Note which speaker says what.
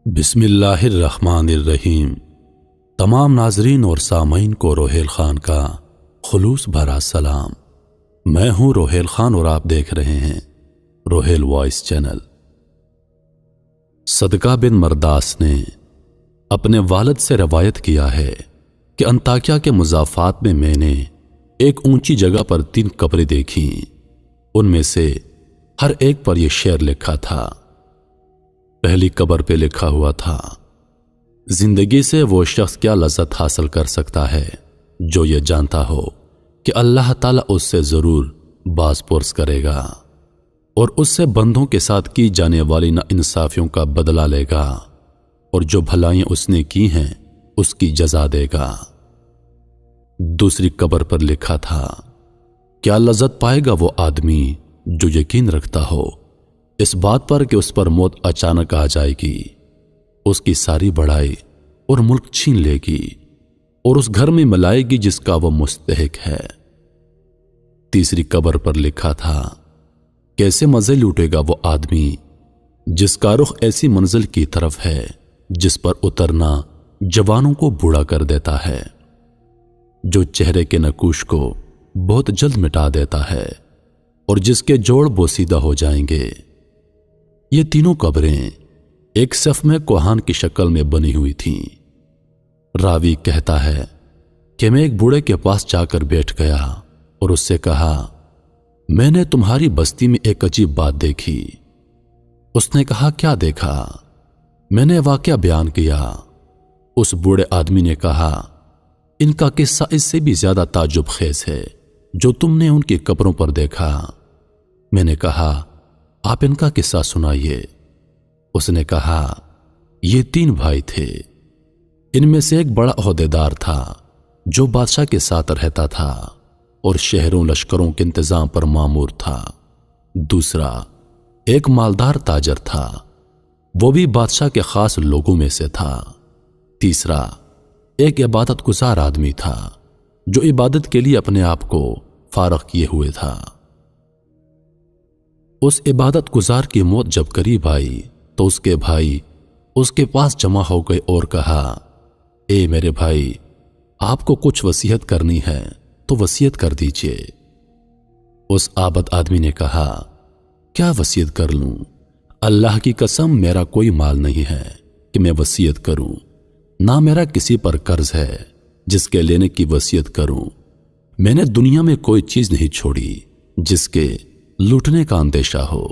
Speaker 1: بسم اللہ الرحمن الرحیم۔ تمام ناظرین اور سامعین کو روہیل خان کا خلوص بھرا سلام۔ میں ہوں روہیل خان اور آپ دیکھ رہے ہیں روہیل وائس چینل۔ صدقہ بن مرداس نے اپنے والد سے روایت کیا ہے کہ انطاکیہ کے مضافات میں نے ایک اونچی جگہ پر 3 قبریں دیکھیں۔ ان میں سے ہر ایک پر یہ شعر لکھا تھا۔ پہلی قبر پہ لکھا ہوا تھا، زندگی سے وہ شخص کیا لذت حاصل کر سکتا ہے جو یہ جانتا ہو کہ اللہ تعالیٰ اس سے ضرور باز پرس کرے گا اور اس سے بندوں کے ساتھ کی جانے والی ناانصافیوں کا بدلہ لے گا اور جو بھلائیاں اس نے کی ہیں اس کی جزا دے گا۔ دوسری قبر پر لکھا تھا، کیا لذت پائے گا وہ آدمی جو یقین رکھتا ہو اس بات پر کہ اس پر موت اچانک آ جائے گی، اس کی ساری بڑائی اور ملک چھین لے گی اور اس گھر میں ملائے گی جس کا وہ مستحق ہے۔ تیسری قبر پر لکھا تھا، کیسے مزے لوٹے گا وہ آدمی جس کا رخ ایسی منزل کی طرف ہے جس پر اترنا جوانوں کو بوڑھا کر دیتا ہے، جو چہرے کے نقوش کو بہت جلد مٹا دیتا ہے اور جس کے جوڑ بوسیدہ ہو جائیں گے۔ یہ تینوں قبریں ایک صف میں کوہان کی شکل میں بنی ہوئی تھیں۔ راوی کہتا ہے کہ میں ایک بوڑھے کے پاس جا کر بیٹھ گیا اور اس سے کہا، میں نے تمہاری بستی میں ایک عجیب بات دیکھی۔ اس نے کہا، کیا دیکھا؟ میں نے واقعہ بیان کیا۔ اس بوڑھے آدمی نے کہا، ان کا قصہ اس سے بھی زیادہ تعجب خیز ہے جو تم نے ان کی قبروں پر دیکھا۔ میں نے کہا، آپ ان کا قصہ سنائیے۔ اس نے کہا، یہ 3 بھائی تھے۔ ان میں سے ایک بڑا عہدیدار تھا جو بادشاہ کے ساتھ رہتا تھا اور شہروں لشکروں کے انتظام پر مامور تھا۔ دوسرا ایک مالدار تاجر تھا، وہ بھی بادشاہ کے خاص لوگوں میں سے تھا۔ تیسرا ایک عبادت گزار آدمی تھا جو عبادت کے لیے اپنے آپ کو فارغ کیے ہوئے تھا۔ اس عبادت گزار کی موت جب قریب آئی تو اس کے بھائی اس کے پاس جمع ہو گئے اور کہا، اے میرے بھائی، آپ کو کچھ وصیت کرنی ہے تو وصیت کر دیجئے۔ اس عابد آدمی نے کہا، کیا وصیت کر لوں؟ اللہ کی قسم میرا کوئی مال نہیں ہے کہ میں وصیت کروں، نہ میرا کسی پر قرض ہے جس کے لینے کی وصیت کروں۔ میں نے دنیا میں کوئی چیز نہیں چھوڑی جس کے لوٹنے کا اندیشہ ہو۔